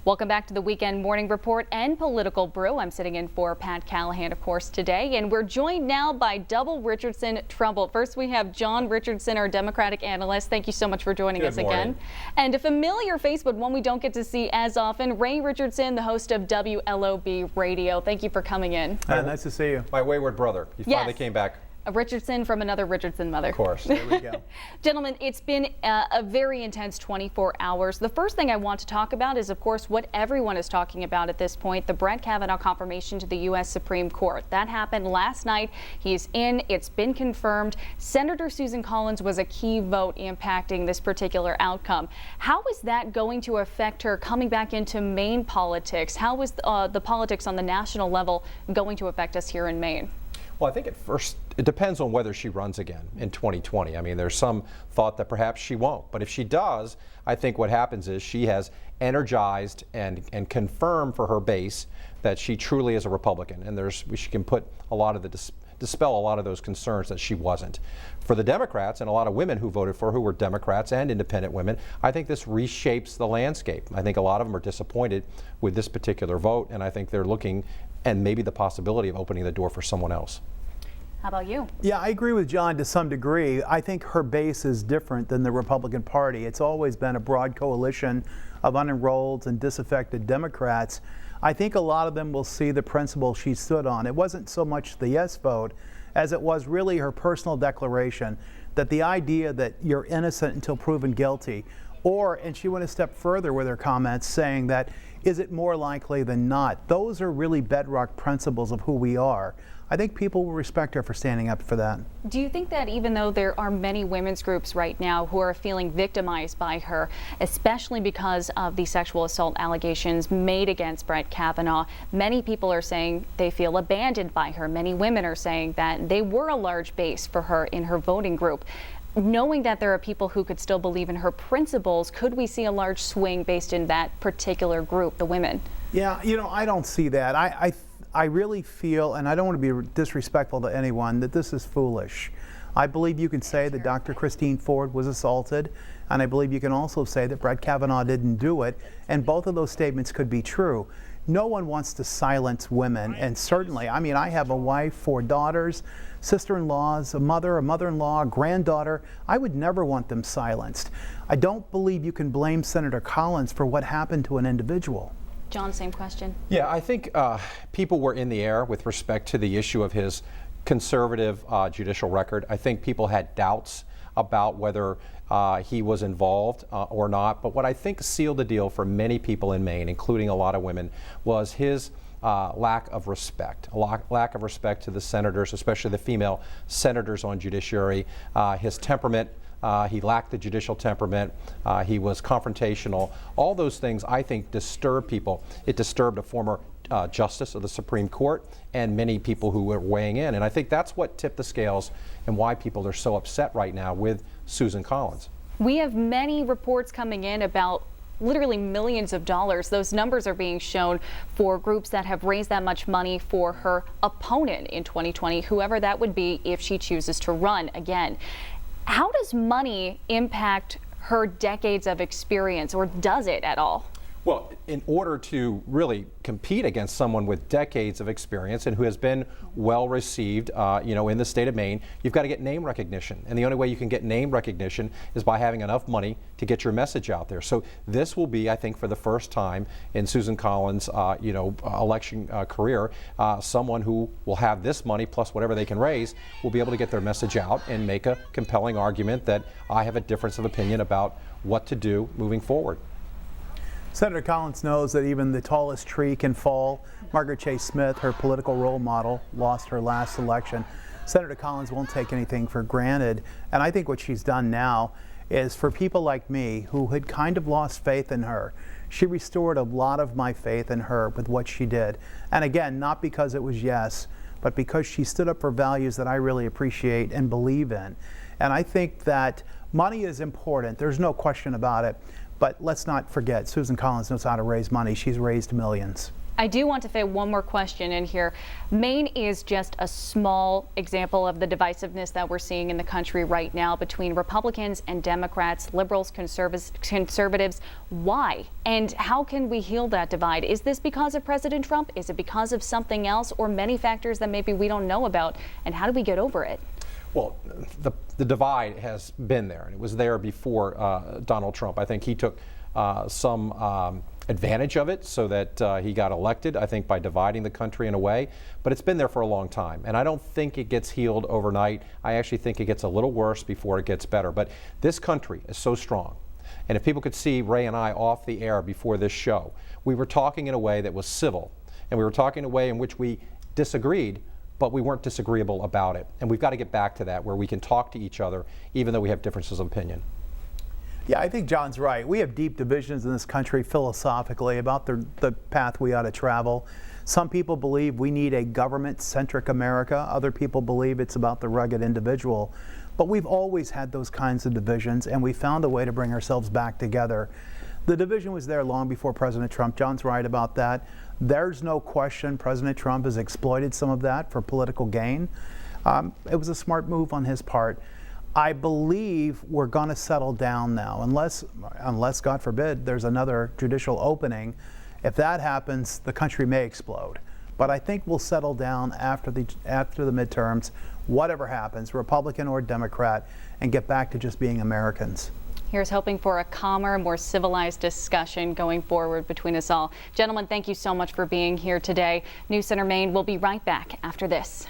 Welcome back to the Weekend Morning Report and Political Brew. I'm sitting in for Pat Callaghan, of course, today, and we're joined now by double Richardson Trumbull. First, we have John Richardson, our Democratic analyst. Thank you so much for joining us again. And a familiar face, but one we don't get to see as often, Ray Richardson, the host of WLOB Radio. Thank you for coming in. Nice to see you. My wayward brother. He finally came back. A Richardson from another Richardson mother. Of course. There we go. Gentlemen, it's been a very intense 24 hours. The first thing I want to talk about is, of course, what everyone is talking about at this point, the Brett Kavanaugh confirmation to the U.S. Supreme Court. That happened last night. He's in. It's been confirmed. Senator Susan Collins was a key vote impacting this particular outcome. How is that going to affect her coming back into Maine politics? How is the politics on the national level going to affect us here in Maine? Well, I think at first it depends on whether she runs again in 2020. I mean, there's some thought that perhaps she won't. But if she does, I think what happens is she has energized and confirmed for her base that she truly is a Republican. And she can put a lot of dispel a lot of those concerns that she wasn't. For the Democrats and a lot of women who voted for her who were Democrats and independent women, I think this reshapes the landscape. I think a lot of them are disappointed with this particular vote, and I think they're looking and maybe the possibility of opening the door for someone else. How about you? Yeah, I agree with John to some degree. I think her base is different than the Republican Party. It's always been a broad coalition of unenrolled and disaffected Democrats. I think a lot of them will see the principle she stood on. It wasn't so much the yes vote as it was really her personal declaration that the idea that you're innocent until proven guilty, and she went a step further with her comments saying that, is it more likely than not? Those are really bedrock principles of who we are. I think people will respect her for standing up for that. Do you think that even though there are many women's groups right now who are feeling victimized by her, especially because of the sexual assault allegations made against Brett Kavanaugh, many people are saying they feel abandoned by her. Many women are saying that they were a large base for her in her voting group. Knowing that there are people who could still believe in her principles, could we see a large swing based in that particular group, the women? Yeah, I don't see that. I really feel, and I don't want to be disrespectful to anyone, that this is foolish. I believe you can say that Dr. Christine Ford was assaulted, and I believe you can also say that Brett Kavanaugh didn't do it, and both of those statements could be true. No one wants to silence women, and certainly, I have a wife, 4 daughters, sister-in-laws, a mother-in-law, a granddaughter. I would never want them silenced. I don't believe you can blame Senator Collins for what happened to an individual. John, same question. Yeah, I think people were in the air with respect to the issue of his conservative judicial record. I think people had doubts about whether he was involved or not. But what I think sealed the deal for many people in Maine, including a lot of women, was his lack of respect, lack of respect to the senators, especially the female senators on judiciary, his temperament. He lacked the judicial temperament. He was confrontational. All those things, I think, disturb people. It disturbed a former justice of the Supreme Court and many people who were weighing in. And I think that's what tipped the scales and why people are so upset right now with Susan Collins. We have many reports coming in about literally millions of dollars. Those numbers are being shown for groups that have raised that much money for her opponent in 2020, whoever that would be if she chooses to run again. How does money impact her decades of experience, or does it at all? Well, in order to really compete against someone with decades of experience and who has been well received, in the state of Maine, you've got to get name recognition. And the only way you can get name recognition is by having enough money to get your message out there. So this will be, I think, for the first time in Susan Collins' election career, someone who will have this money plus whatever they can raise will be able to get their message out and make a compelling argument that I have a difference of opinion about what to do moving forward. Senator Collins knows that even the tallest tree can fall. Margaret Chase Smith, her political role model, lost her last election. Senator Collins won't take anything for granted, and I think what she's done now is for people like me who had kind of lost faith in her. She restored a lot of my faith in her with what she did. And again, not because it was yes, but because she stood up for values that I really appreciate and believe in. And I think that money is important. There's no question about it. But let's not forget, Susan Collins knows how to raise money. She's raised millions. I do want to fit one more question in here. Maine is just a small example of the divisiveness that we're seeing in the country right now between Republicans and Democrats, liberals, conservatives. Why? And how can we heal that divide? Is this because of President Trump? Is it because of something else, or many factors that maybe we don't know about? And how do we get over it? Well, the divide has been there, and it was there before Donald Trump. I think he took some advantage of it so that he got elected, I think, by dividing the country in a way. But it's been there for a long time, and I don't think it gets healed overnight. I actually think it gets a little worse before it gets better. But this country is so strong. And if people could see Ray and I off the air before this show, we were talking in a way that was civil, and we were talking in a way in which we disagreed, but we weren't disagreeable about it. And we've got to get back to that, where we can talk to each other even though we have differences of opinion. Yeah, I think John's right. We have deep divisions in this country philosophically about the path we ought to travel. Some people believe we need a government-centric America. Other people believe it's about the rugged individual. But we've always had those kinds of divisions, and we found a way to bring ourselves back together. The division was there long before President Trump. John's right about that. There's no question President Trump has exploited some of that for political gain. It was a smart move on his part. I believe we're going to settle down now, unless, God forbid, there's another judicial opening. If that happens, the country may explode. But I think we'll settle down after the midterms, whatever happens, Republican or Democrat, and get back to just being Americans. Here's hoping for a calmer, more civilized discussion going forward between us all. Gentlemen, thank you so much for being here today. News Center Maine will be right back after this.